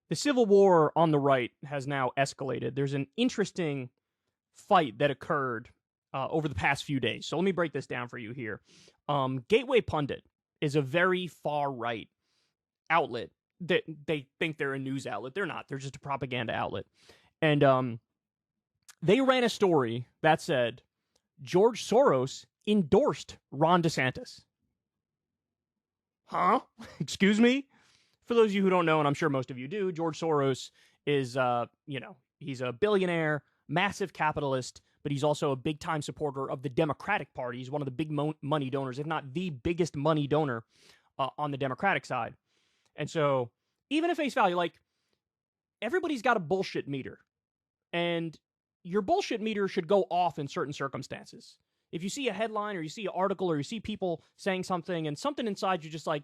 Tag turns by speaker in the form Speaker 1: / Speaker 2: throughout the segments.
Speaker 1: The civil war on the right has now escalated. There's an interesting fight that occurred over the past few days. So let me break this down for you here. Gateway Pundit is a very far-right outlet that they think they're a news outlet. They're not. They're just a propaganda outlet. And they ran a story that said George Soros endorsed Ron DeSantis. Huh? Excuse me? For those of you who don't know, and I'm sure most of you do, George Soros is, he's a billionaire, massive capitalist, but he's also a big-time supporter of the Democratic Party. He's one of the big money donors, if not the biggest money donor on the Democratic side. And so, even at face value, like, everybody's got a bullshit meter. And your bullshit meter should go off in certain circumstances. If you see a headline or you see an article or you see people saying something and something inside you just like,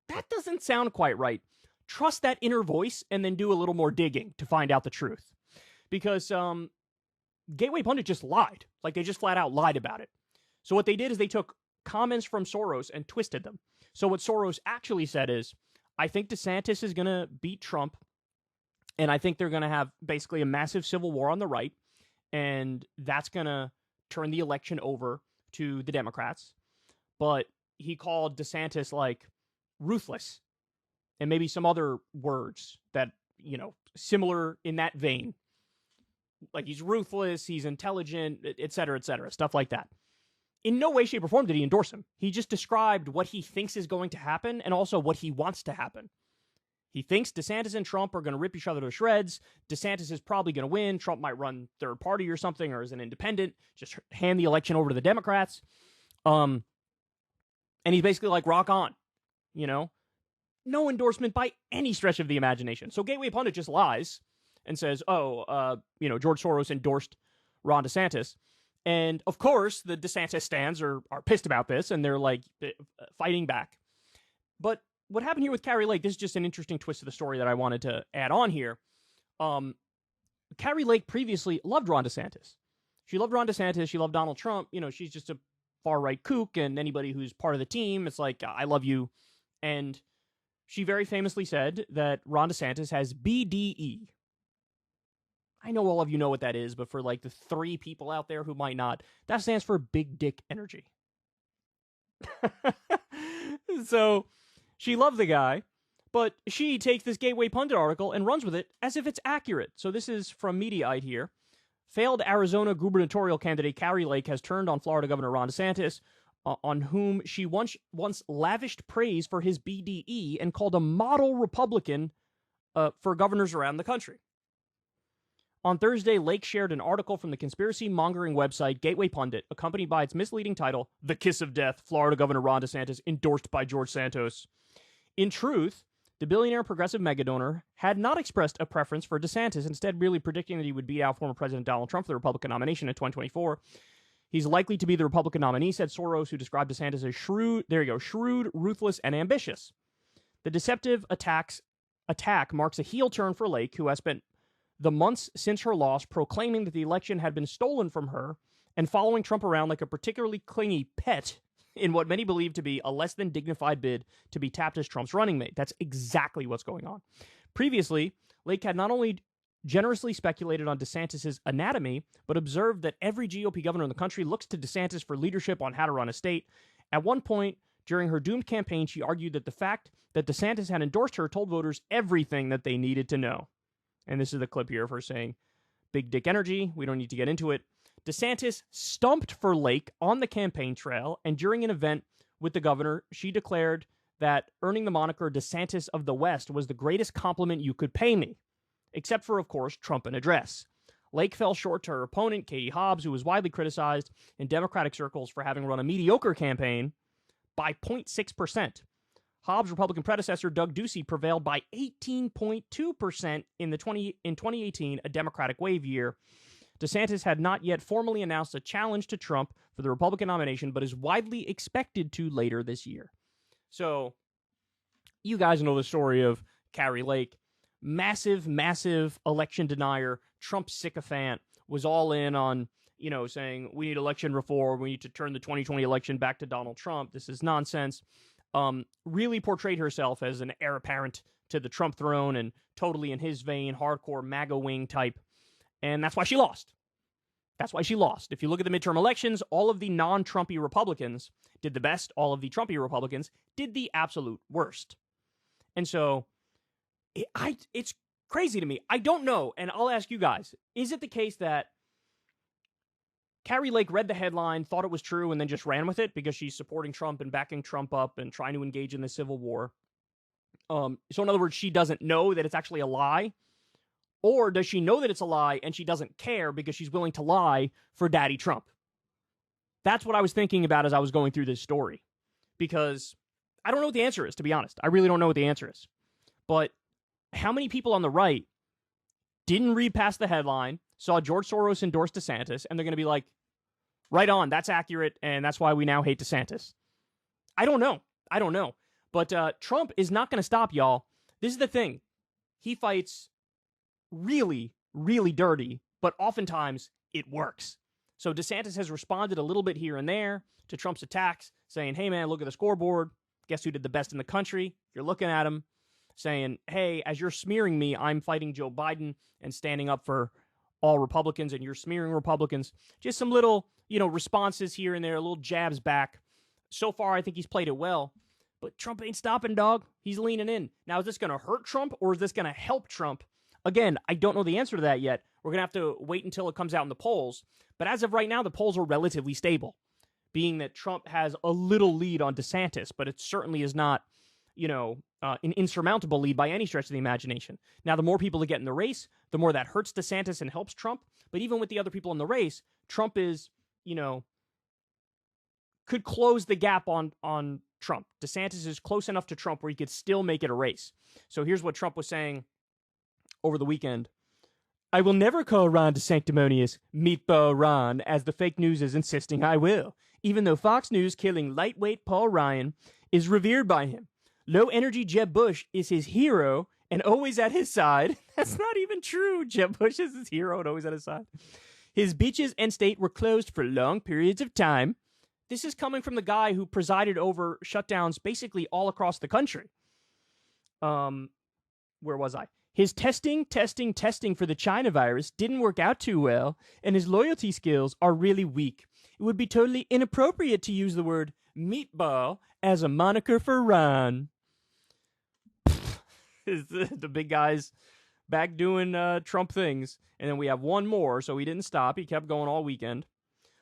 Speaker 1: that doesn't sound quite right, trust that inner voice and then do a little more digging to find out the truth. Because Gateway Pundit just lied. Like, they just flat out lied about it. So what they did is they took comments from Soros and twisted them. So what Soros actually said is, I think DeSantis is going to beat Trump, and I think they're going to have basically a massive civil war on the right, and that's going to turn the election over to the Democrats. But he called DeSantis, like, ruthless, and maybe some other words that, similar in that vein. Like, he's ruthless, he's intelligent, et cetera, stuff like that. In no way, shape, or form did he endorse him. He just described what he thinks is going to happen and also what he wants to happen. He thinks DeSantis and Trump are going to rip each other to shreds. DeSantis is probably going to win. Trump might run third party or something, or as an independent, just hand the election over to the Democrats. And he's basically like, rock on, No endorsement by any stretch of the imagination. So Gateway Pundit just lies and says, George Soros endorsed Ron DeSantis. And, of course, the DeSantis stands are pissed about this, and they're, like, fighting back. But what happened here with Kari Lake, this is just an interesting twist of the story that I wanted to add on here. Kari Lake previously loved Ron DeSantis. She loved Ron DeSantis. She loved Donald Trump. She's just a far-right kook, and anybody who's part of the team, it's like, I love you. And she very famously said that Ron DeSantis has BDE. I know all of you know what that is, but for like the 3 people out there who might not, that stands for big dick energy. So she loved the guy, but she takes this Gateway Pundit article and runs with it as if it's accurate. So this is from Mediaite here. Failed Arizona gubernatorial candidate Kari Lake has turned on Florida Governor Ron DeSantis, on whom she once lavished praise for his BDE and called a model Republican for governors around the country. On Thursday, Lake shared an article from the conspiracy-mongering website Gateway Pundit, accompanied by its misleading title, The Kiss of Death, Florida Governor Ron DeSantis, endorsed by George Santos. In truth, the billionaire progressive megadonor had not expressed a preference for DeSantis, instead merely predicting that he would beat out former President Donald Trump for the Republican nomination in 2024. He's likely to be the Republican nominee, said Soros, who described DeSantis as shrewd, ruthless, and ambitious. The deceptive attack marks a heel turn for Lake, who has spent the months since her loss proclaiming that the election had been stolen from her and following Trump around like a particularly clingy pet in what many believe to be a less than dignified bid to be tapped as Trump's running mate. That's exactly what's going on. Previously, Lake had not only generously speculated on DeSantis' anatomy, but observed that every GOP governor in the country looks to DeSantis for leadership on how to run a state. At one point, during her doomed campaign, she argued that the fact that DeSantis had endorsed her told voters everything that they needed to know. And this is the clip here of her saying, big dick energy, we don't need to get into it. DeSantis stumped for Lake on the campaign trail, and during an event with the governor, she declared that earning the moniker DeSantis of the West was the greatest compliment you could pay me, except for, of course, Trump and address. Lake fell short to her opponent, Katie Hobbs, who was widely criticized in Democratic circles for having run a mediocre campaign, by 0.6%. Hobbs' Republican predecessor, Doug Ducey, prevailed by 18.2% in 2018, a Democratic wave year. DeSantis had not yet formally announced a challenge to Trump for the Republican nomination, but is widely expected to later this year. So, you guys know the story of Kari Lake. Massive election denier, Trump sycophant, was all in on, saying we need election reform, we need to turn the 2020 election back to Donald Trump. This is nonsense. really portrayed herself as an heir apparent to the Trump throne and totally in his vein, hardcore MAGA wing type. And that's why she lost. That's why she lost. If you look at the midterm elections, all of the non-Trumpy Republicans did the best. All of the Trumpy Republicans did the absolute worst. And so it's crazy to me. I don't know, and I'll ask you guys, is it the case that Kari Lake read the headline, thought it was true, and then just ran with it because she's supporting Trump and backing Trump up and trying to engage in the civil war? So in other words, she doesn't know that it's actually a lie? Or does she know that it's a lie and she doesn't care because she's willing to lie for Daddy Trump? That's what I was thinking about as I was going through this story. Because I don't know what the answer is, to be honest. I really don't know what the answer is. But how many people on the right didn't read past the headline, saw George Soros endorse DeSantis, and they're going to be like, right on, that's accurate, and that's why we now hate DeSantis? I don't know. But Trump is not going to stop, y'all. This is the thing. He fights really, really dirty, but oftentimes it works. So DeSantis has responded a little bit here and there to Trump's attacks, saying, hey, man, look at the scoreboard. Guess who did the best in the country? You're looking at him, saying, hey, as you're smearing me, I'm fighting Joe Biden and standing up for all Republicans, and you're smearing Republicans. Just some little, responses here and there, little jabs back. So far, I think he's played it well. But Trump ain't stopping, dog. He's leaning in. Now, is this going to hurt Trump, or is this going to help Trump? Again, I don't know the answer to that yet. We're going to have to wait until it comes out in the polls. But as of right now, the polls are relatively stable, being that Trump has a little lead on DeSantis, but it certainly is not, an insurmountable lead by any stretch of the imagination. Now, the more people that get in the race, the more that hurts DeSantis and helps Trump. But even with the other people in the race, Trump is, could close the gap on Trump. DeSantis is close enough to Trump where he could still make it a race. So here's what Trump was saying over the weekend. I will never call Ron DeSanctimonious Meatball Ron, as the fake news is insisting I will, even though Fox News killing lightweight Paul Ryan is revered by him. Low-energy Jeb Bush is his hero and always at his side. That's not even true. Jeb Bush is his hero and always at his side. His beaches and state were closed for long periods of time. This is coming from the guy who presided over shutdowns basically all across the country. Where was I? His testing for the China virus didn't work out too well, and his loyalty skills are really weak. It would be totally inappropriate to use the word meatball as a moniker for Ron. The big guy's back doing Trump things. And then we have one more, so he didn't stop. He kept going all weekend.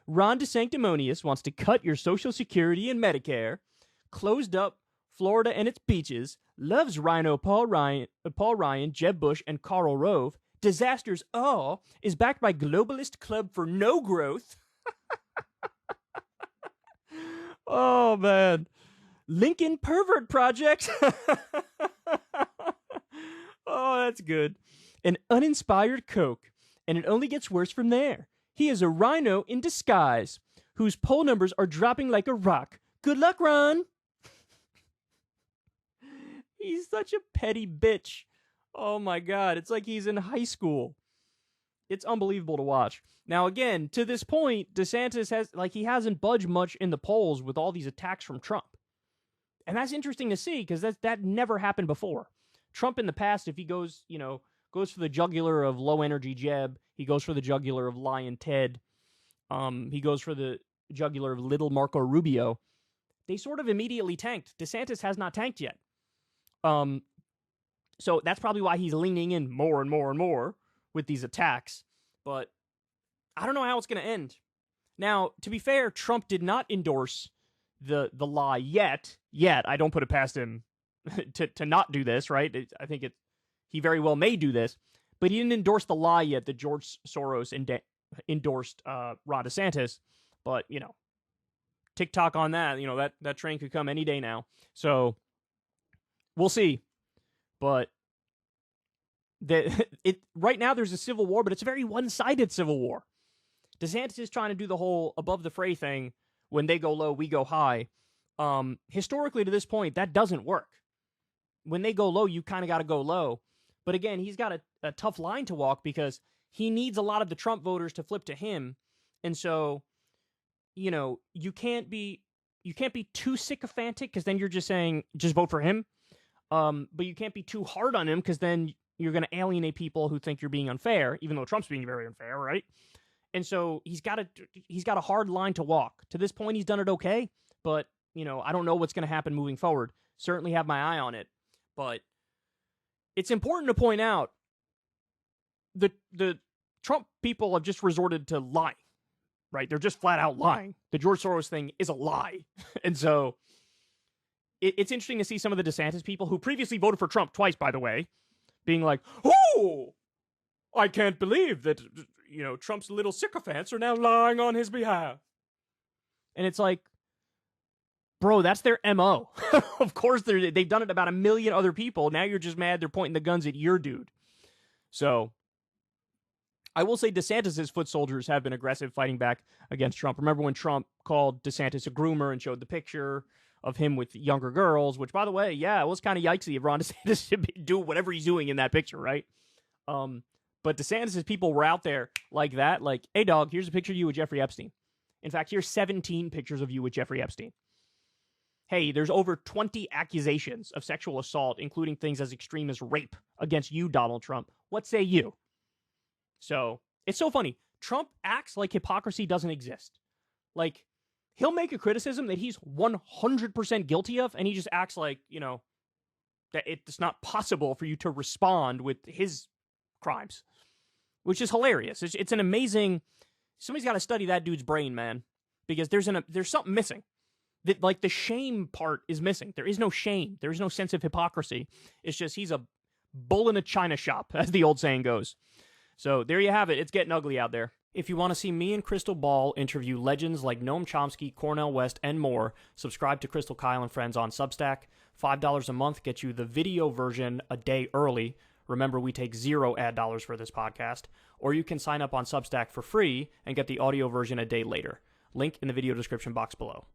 Speaker 1: Ron DeSanctimonious wants to cut your Social Security and Medicare, closed up Florida and its beaches, loves Rhino Paul Ryan, Jeb Bush, and Karl Rove, disasters all, is backed by Globalist Club for No Growth. Oh, man. Lincoln Pervert Project. Oh, that's good. An uninspired Coke, and it only gets worse from there. He is a rhino in disguise, whose poll numbers are dropping like a rock. Good luck, Ron. He's such a petty bitch. Oh, my God. It's like he's in high school. It's unbelievable to watch. Now, again, to this point, DeSantis he hasn't budged much in the polls with all these attacks from Trump. And that's interesting to see because that never happened before. Trump in the past, if he goes for the jugular of low-energy Jeb, he goes for the jugular of Lion Ted, he goes for the jugular of little Marco Rubio, they sort of immediately tanked. DeSantis has not tanked yet. So that's probably why he's leaning in more and more and more with these attacks. But I don't know how it's going to end. Now, to be fair, Trump did not endorse the lie yet. I don't put it past him to not do this, right? I think he very well may do this, but he didn't endorse the lie yet that George Soros endorsed Ron DeSantis. But, TikTok on that, that train could come any day now. So we'll see. But right now there's a civil war, but it's a very one-sided civil war. DeSantis is trying to do the whole above the fray thing. When they go low, we go high. Historically, to this point, that doesn't work. When they go low, you kind of got to go low. But again, he's got a tough line to walk because he needs a lot of the Trump voters to flip to him. And so, you can't be you can't be too sycophantic because then you're just saying just vote for him. But you can't be too hard on him because then you're going to alienate people who think you're being unfair, even though Trump's being very unfair, right? And so he's got a hard line to walk. To this point, he's done it okay, but I don't know what's going to happen moving forward. Certainly have my eye on it, but it's important to point out the Trump people have just resorted to lying, right? They're just flat out lying. The George Soros thing is a lie, and so it's interesting to see some of the DeSantis people who previously voted for Trump twice, by the way, being like, "Oh, I can't believe that Trump's little sycophants are now lying on his behalf," and it's like, bro, that's their MO. Of course, they've done it about a million other people. Now you're just mad they're pointing the guns at your dude. So I will say DeSantis' foot soldiers have been aggressive fighting back against Trump. Remember when Trump called DeSantis a groomer and showed the picture of him with younger girls, which, by the way, yeah, it was kind of yikesy of Ron DeSantis to do whatever he's doing in that picture, right? But DeSantis' people were out there like that, like, hey, dog, here's a picture of you with Jeffrey Epstein. In fact, here's 17 pictures of you with Jeffrey Epstein. Hey, there's over 20 accusations of sexual assault, including things as extreme as rape against you, Donald Trump. What say you? So, it's so funny. Trump acts like hypocrisy doesn't exist. Like, he'll make a criticism that he's 100% guilty of, and he just acts like, that it's not possible for you to respond with his crimes, which is hilarious. It's an amazing... Somebody's got to study that dude's brain, man, because there's something missing. Like, the shame part is missing. There is no shame. There is no sense of hypocrisy. It's just he's a bull in a china shop, as the old saying goes. So there you have it. It's getting ugly out there. If you want to see me and Crystal Ball interview legends like Noam Chomsky, Cornel West, and more, subscribe to Crystal Kyle and Friends on Substack. $5 a month gets you the video version a day early. Remember, we take 0 ad dollars for this podcast. Or you can sign up on Substack for free and get the audio version a day later. Link in the video description box below.